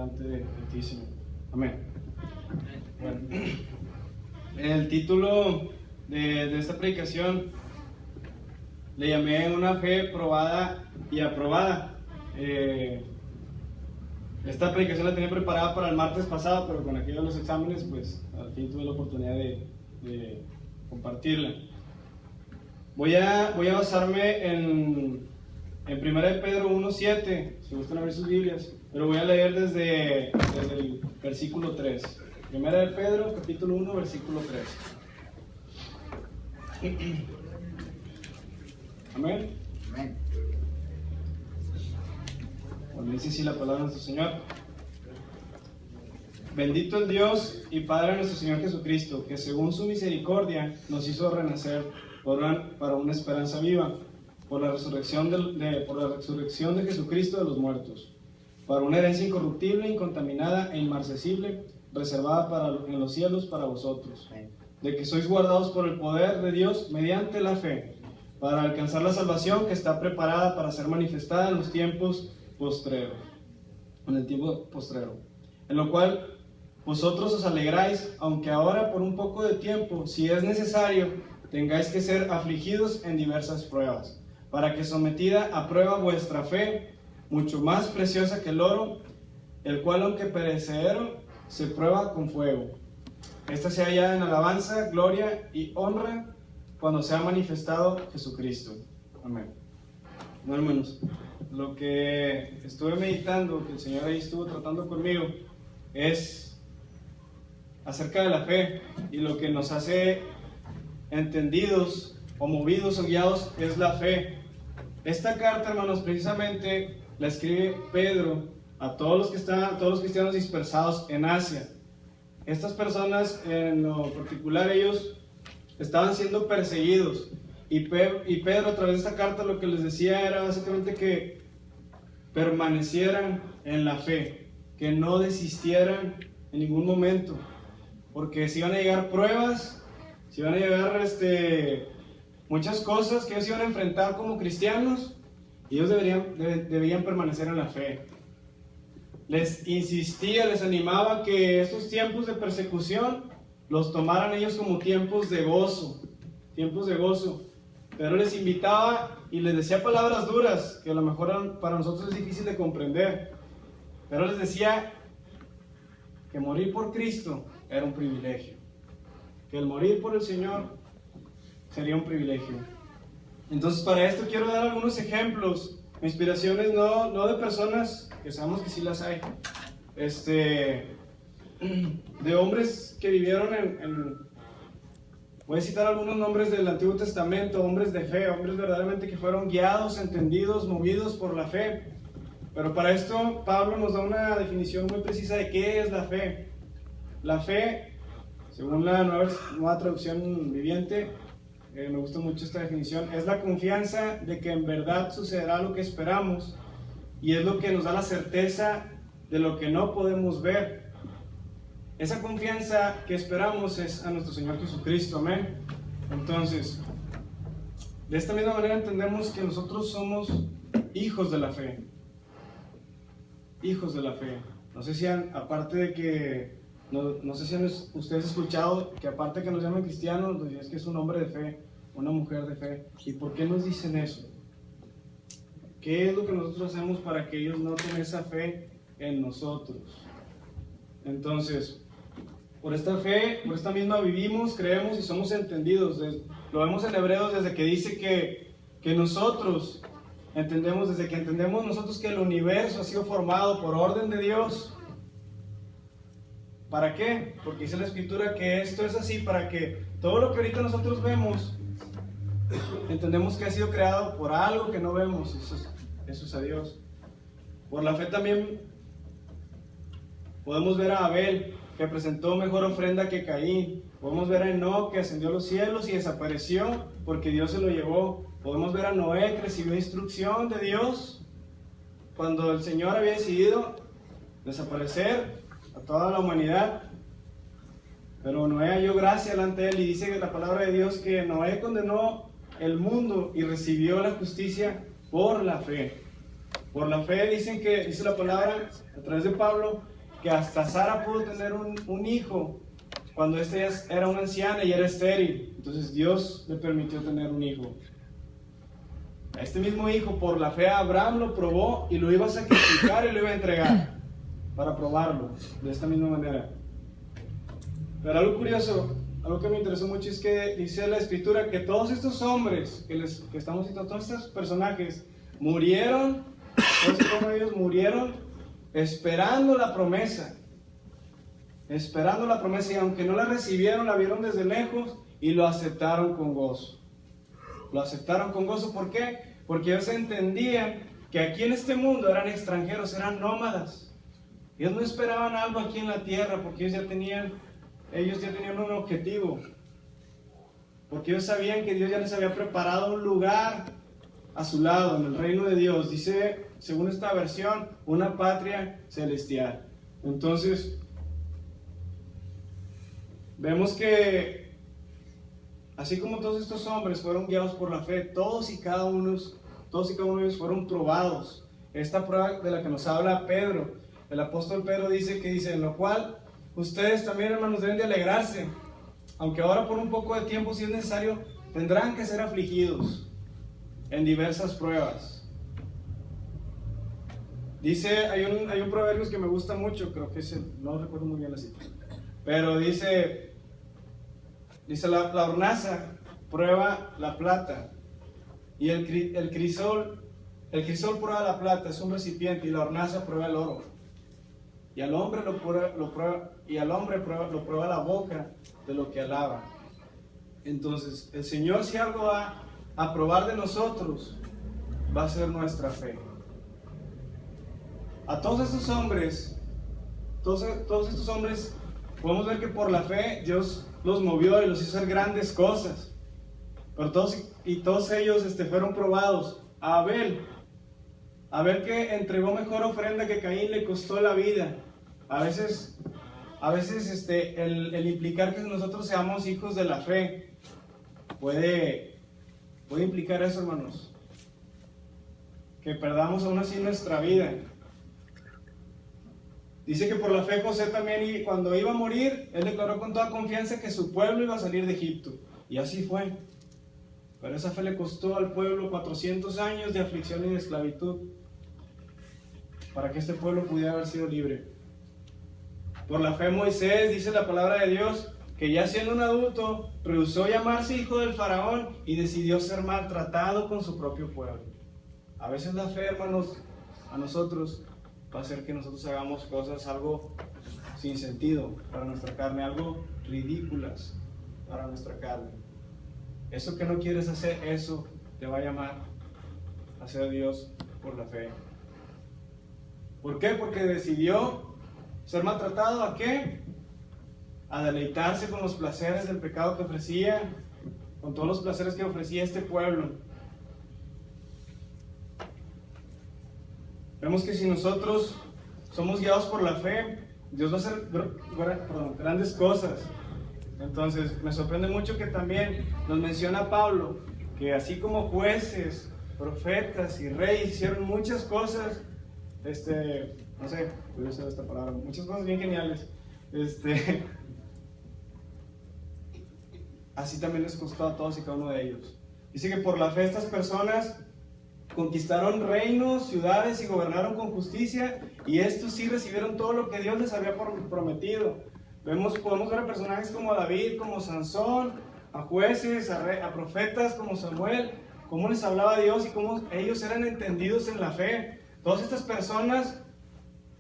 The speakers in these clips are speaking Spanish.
delante de ti, Señor. Amén. Bueno, el título de esta predicación le llamé una fe probada y aprobada. Esta predicación la tenía preparada para el martes pasado, pero con aquellos los exámenes, pues al fin tuve la oportunidad de compartirla. Voy a basarme en 1 Pedro 1:7, si gustan abrir sus Biblias, pero voy a leer desde el versículo 3. 1 Pedro, capítulo 1, versículo 3. Amén. Amén. Bueno, dice así la palabra de nuestro Señor. Bendito el Dios y Padre de nuestro Señor Jesucristo, que según su misericordia nos hizo renacer para una esperanza viva, por la resurrección de Jesucristo de los muertos, para una herencia incorruptible, incontaminada e inmarcesible, reservada en los cielos para vosotros, de que sois guardados por el poder de Dios mediante la fe, para alcanzar la salvación que está preparada para ser manifestada en los tiempos postreros, en el tiempo postrero, en lo cual vosotros os alegráis, aunque ahora por un poco de tiempo, si es necesario, tengáis que ser afligidos en diversas pruebas, para que sometida a prueba vuestra fe, mucho más preciosa que el oro, el cual aunque perecedero, se prueba con fuego, esta sea hallada en alabanza, gloria y honra cuando sea manifestado Jesucristo. Amén. Bueno, hermanos, lo que estuve meditando, que el Señor ahí estuvo tratando conmigo, es acerca de la fe, y lo que nos hace entendidos o movidos o guiados es la fe. Esta carta, hermanos, precisamente la escribe Pedro a todos los cristianos dispersados en Asia. Estas personas, en lo particular, ellos estaban siendo perseguidos, y Pedro a través de esta carta lo que les decía era básicamente que permanecieran en la fe, que no desistieran en ningún momento, porque si iban a llegar pruebas, si iban a llegar muchas cosas que ellos iban a enfrentar como cristianos, y ellos debían permanecer en la fe. Les insistía, les animaba que estos tiempos de persecución los tomaran ellos como tiempos de gozo, pero les invitaba y les decía palabras duras, que a lo mejor para nosotros es difícil de comprender, pero les decía que morir por Cristo era un privilegio, que el morir por el Señor sería un privilegio. Entonces, para esto quiero dar algunos ejemplos, inspiraciones no de personas, que sabemos que sí las hay, de hombres que vivieron voy a citar algunos nombres del Antiguo Testamento, hombres de fe, hombres verdaderamente que fueron guiados, entendidos, movidos por la fe. Pero para esto Pablo nos da una definición muy precisa de qué es la fe. La fe, según la nueva traducción viviente, me gusta mucho esta definición, es la confianza de que en verdad sucederá lo que esperamos, y es lo que nos da la certeza de lo que no podemos ver. Esa confianza que esperamos es a nuestro Señor Jesucristo, amén. Entonces, de esta misma manera entendemos que nosotros somos hijos de la fe. Hijos de la fe. No sé si aparte de que, no sé si han ustedes escuchado que aparte que nos llaman cristianos, nos dicen que es un hombre de fe, una mujer de fe. ¿Y por qué nos dicen eso? ¿Qué es lo que nosotros hacemos para que ellos noten esa fe en nosotros? Entonces, por esta fe, por esta misma vivimos, creemos y somos entendidos. Lo vemos en Hebreos desde que dice que nosotros desde que entendemos nosotros que el universo ha sido formado por orden de Dios. ¿Para qué? Porque dice la Escritura que esto es así, para que todo lo que ahorita nosotros vemos, entendemos que ha sido creado por algo que no vemos. Eso es a Dios. Por la fe también podemos ver a Abel, que presentó mejor ofrenda que Caín. Podemos ver a Enoc, que ascendió a los cielos y desapareció porque Dios se lo llevó. Podemos ver a Noé, que recibió instrucción de Dios cuando el Señor había decidido desaparecer a toda la humanidad. Pero Noé halló gracia delante de él, y dice la palabra de Dios que Noé condenó el mundo y recibió la justicia por la fe. Por la fe dice la palabra a través de Pablo que hasta Sara pudo tener un hijo cuando ésta ya era una anciana y era estéril. Entonces Dios le permitió tener un hijo. A este mismo hijo, por la fe, Abraham lo probó y lo iba a sacrificar y lo iba a entregar para probarlo de esta misma manera. Pero algo curioso, algo que me interesó mucho es que dice la escritura que todos estos hombres que estamos citando, todos estos personajes murieron, todos ellos murieron esperando la promesa, y aunque no la recibieron, la vieron desde lejos y lo aceptaron con gozo. Lo aceptaron con gozo, ¿por qué? Porque ellos entendían que aquí en este mundo eran extranjeros, eran nómadas. Ellos no esperaban algo aquí en la tierra, porque ellos ya tenían un objetivo. Porque ellos sabían que Dios ya les había preparado un lugar a su lado, en el reino de Dios. Dice, según esta versión, una patria celestial. Entonces, vemos que así como todos estos hombres fueron guiados por la fe, todos y cada uno de ellos fueron probados. Esta prueba de la que nos habla Pedro, el apóstol Pedro dice, en lo cual ustedes también, hermanos, deben de alegrarse, aunque ahora por un poco de tiempo, si es necesario, tendrán que ser afligidos en diversas pruebas. Dice, hay un proverbio que me gusta mucho, creo que no recuerdo muy bien la cita, pero dice la hornaza prueba la plata y el crisol prueba la plata, es un recipiente, y la hornaza prueba el oro. Y al hombre lo prueba la boca de lo que alaba. Entonces, el Señor, si algo va a probar de nosotros, va a ser nuestra fe. A todos estos hombres, podemos ver que por la fe Dios los movió y los hizo hacer grandes cosas. Pero todos ellos fueron probados. A Abel, que entregó mejor ofrenda que Caín, le costó la vida. A veces el implicar que nosotros seamos hijos de la fe puede implicar eso, hermanos, que perdamos aún así nuestra vida. Dice que por la fe José también, y cuando iba a morir, él declaró con toda confianza que su pueblo iba a salir de Egipto. Y así fue. Pero esa fe le costó al pueblo 400 años de aflicción y de esclavitud para que este pueblo pudiera haber sido libre. Por la fe Moisés, dice la palabra de Dios, que ya siendo un adulto, rehusó llamarse hijo del faraón y decidió ser maltratado con su propio pueblo. A veces la fe, hermanos, a nosotros va a hacer que nosotros hagamos cosas algo sin sentido para nuestra carne, algo ridículas para nuestra carne. Eso que no quieres hacer, eso te va a llamar a ser Dios por la fe. ¿Por qué? Porque decidió ser maltratado. ¿A qué? A deleitarse con los placeres del pecado que ofrecía, con todos los placeres que ofrecía este pueblo. Vemos que si nosotros somos guiados por la fe, Dios va a hacer grandes cosas. Entonces, me sorprende mucho que también nos menciona Pablo, que así como jueces, profetas y reyes hicieron muchas cosas, no sé, voy a usar esta palabra, muchas cosas bien geniales, así también les costó a todos y cada uno de ellos. Dice que por la fe estas personas conquistaron reinos, ciudades y gobernaron con justicia, y estos sí recibieron todo lo que Dios les había prometido. Podemos ver a personajes como David, como Sansón, a jueces, a profetas como Samuel, cómo les hablaba Dios y cómo ellos eran entendidos en la fe. Todas estas personas,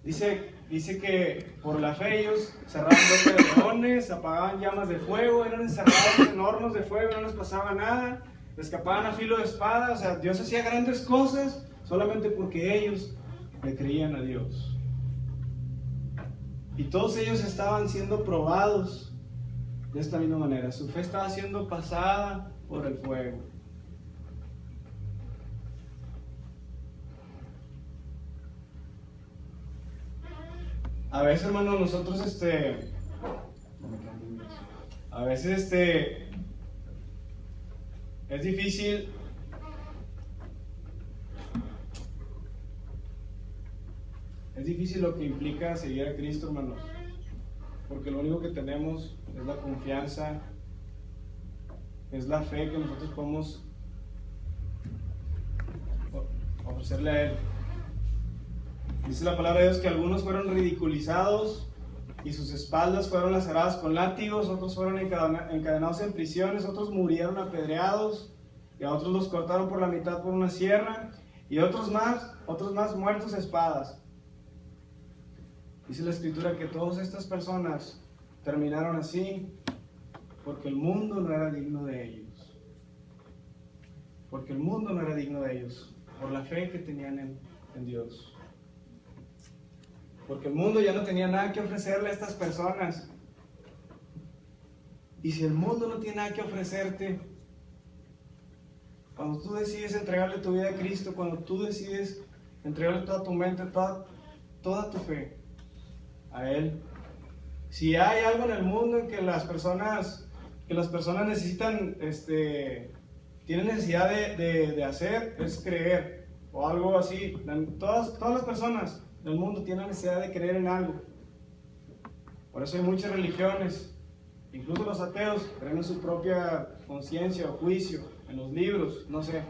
dice que por la fe ellos cerraban bocas de leones, apagaban llamas de fuego, eran encerrados en hornos de fuego, no les pasaba nada, escapaban a filo de espada. O sea, Dios hacía grandes cosas solamente porque ellos le creían a Dios. Y todos ellos estaban siendo probados de esta misma manera. Su fe estaba siendo pasada por el fuego. A veces, hermanos, nosotros a veces es difícil Es difícil lo que implica seguir a Cristo, hermanos, porque lo único que tenemos es la confianza, es la fe que nosotros podemos ofrecerle a Él. Dice la palabra de Dios que algunos fueron ridiculizados y sus espaldas fueron laceradas con látigos, otros fueron encadenados en prisiones, otros murieron apedreados, y a otros los cortaron por la mitad por una sierra, y otros más muertos a espadas. Dice la Escritura que todas estas personas terminaron así porque el mundo no era digno de ellos. Porque el mundo no era digno de ellos, por la fe que tenían en Dios. Porque el mundo ya no tenía nada que ofrecerle a estas personas. Y si el mundo no tiene nada que ofrecerte, cuando tú decides entregarle tu vida a Cristo, cuando tú decides entregarle toda tu mente, toda tu fe a Él, si hay algo en el mundo en que las personas necesitan, tienen necesidad de hacer, es creer, o algo así. Todas las personas del mundo tienen necesidad de creer en algo. Por eso hay muchas religiones, incluso los ateos creen en su propia conciencia o juicio, en los libros, no sé,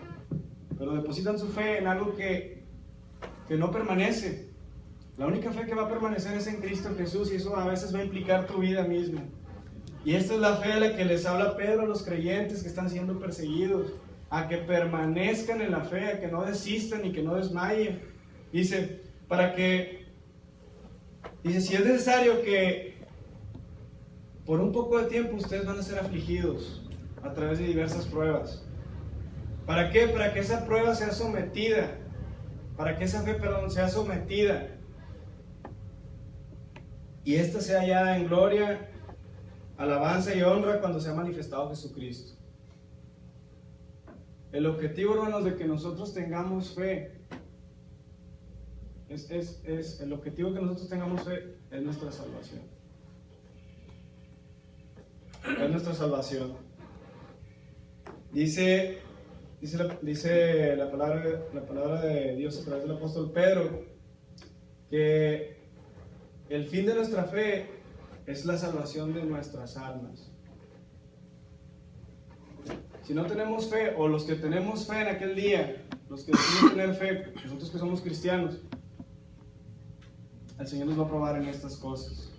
pero depositan su fe en algo que no permanece. La única fe que va a permanecer es en Cristo Jesús, y eso a veces va a implicar tu vida misma. Y esta es la fe a la que les habla Pedro a los creyentes que están siendo perseguidos, a que permanezcan en la fe, a que no desistan y que no desmayen. Dice, si es necesario que por un poco de tiempo ustedes van a ser afligidos a través de diversas pruebas. ¿Para qué? Para que esa prueba sea sometida, para que esa fe, sea sometida, y esta sea hallada en gloria, alabanza y honra cuando sea manifestado Jesucristo. El objetivo, hermanos, de que nosotros tengamos fe, el objetivo que nosotros tengamos fe es nuestra salvación. Es nuestra salvación. Dice la palabra de Dios a través del apóstol Pedro que el fin de nuestra fe es la salvación de nuestras almas. Si no tenemos fe, o los que tenemos fe en aquel día, los que deciden tener fe, nosotros que somos cristianos, el Señor nos va a probar en estas cosas.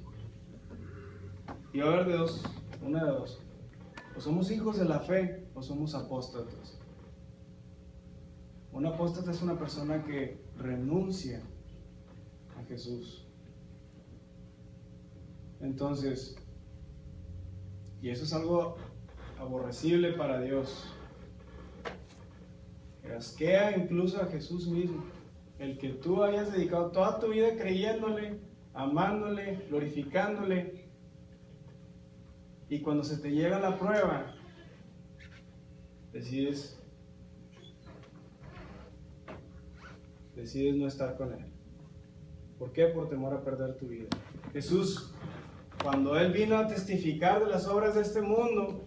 Y va a haber una de dos. O somos hijos de la fe, o somos apóstatas. Un apóstata es una persona que renuncia a Jesús. Entonces, y eso es algo aborrecible para Dios. Que asquea incluso a Jesús mismo. El que tú hayas dedicado toda tu vida creyéndole, amándole, glorificándole, y cuando se te llega la prueba, decides no estar con Él. ¿Por qué? Por temor a perder tu vida. Jesús, cuando Él vino a testificar de las obras de este mundo,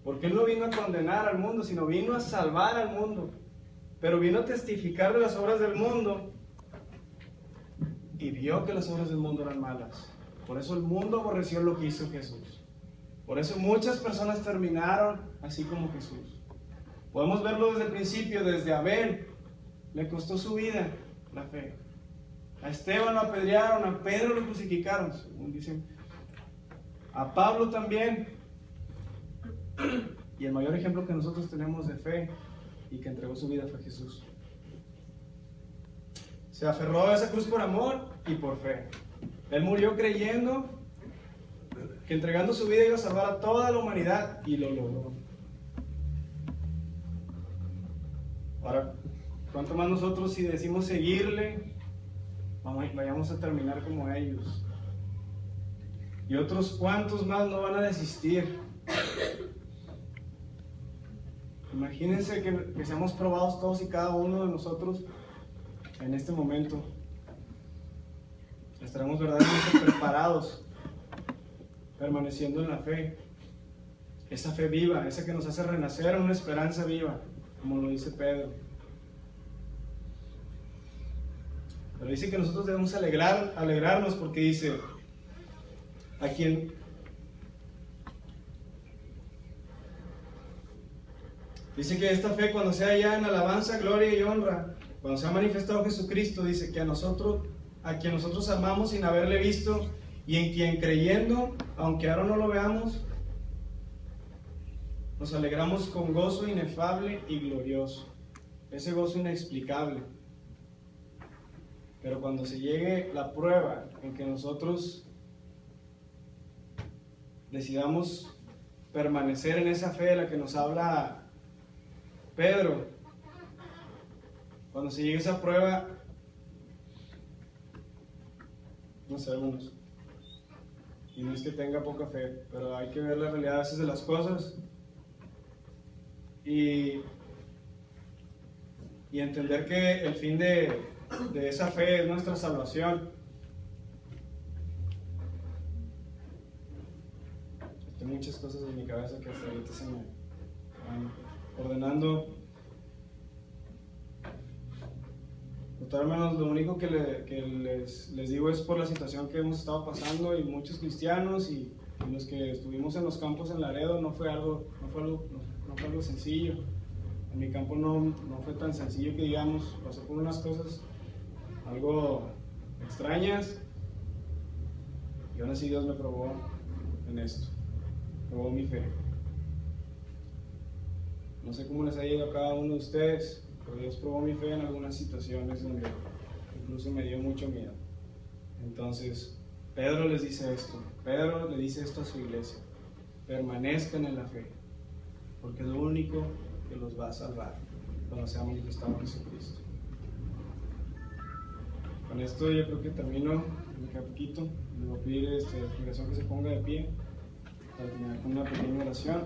porque Él no vino a condenar al mundo, sino vino a salvar al mundo, pero vino a testificar de las obras del mundo, y vio que las obras del mundo eran malas. Por eso el mundo aborreció lo que hizo Jesús. Por eso muchas personas terminaron así como Jesús. Podemos verlo desde el principio, desde Abel. Le costó su vida la fe. A Esteban lo apedrearon, a Pedro lo crucificaron, según dicen. A Pablo también. Y el mayor ejemplo que nosotros tenemos de fe y que entregó su vida fue Jesús. Se aferró a esa cruz por amor y por fe. Él murió creyendo que entregando su vida iba a salvar a toda la humanidad, y lo logró. Ahora, ¿cuánto más nosotros, si decimos seguirle, vayamos a terminar como ellos? Y otros cuantos más no van a desistir. Imagínense que seamos probados todos y cada uno de nosotros en este momento. Estaremos verdaderamente preparados, permaneciendo en la fe, esa fe viva, esa que nos hace renacer en una esperanza viva, como lo dice Pedro. Pero dice que nosotros debemos alegrarnos porque dice, dice que esta fe cuando sea ya en alabanza, gloria y honra, cuando se ha manifestado Jesucristo, dice que a quien nosotros amamos sin haberle visto y en quien creyendo, aunque ahora no lo veamos, nos alegramos con gozo inefable y glorioso. Ese gozo inexplicable. Pero cuando se llegue la prueba en que nosotros decidamos permanecer en esa fe de la que nos habla Pedro, cuando se llegue esa prueba, no sé, hermanos, y no es que tenga poca fe, pero hay que ver la realidad a veces de las cosas y entender que el fin de esa fe es nuestra salvación. Tengo muchas cosas en mi cabeza que hasta ahorita se me van ordenando. Hermanos, lo único que les digo es por la situación que hemos estado pasando y muchos cristianos y los que estuvimos en los campos en Laredo no fue algo sencillo. En mi campo no fue tan sencillo que digamos, pasó por unas cosas algo extrañas y aún así Dios me probó en esto, probó mi fe. No sé cómo les ha ido a cada uno de ustedes, pero Dios probó mi fe en algunas situaciones donde incluso me dio mucho miedo. Entonces, Pedro les dice esto, Pedro le dice esto a su iglesia: permanezcan en la fe, porque es lo único que los va a salvar cuando sea manifestado Jesucristo. Con esto yo creo que termino, me queda poquito. Les voy a pedir a la congregación que se ponga de pie para terminar con una pequeña oración.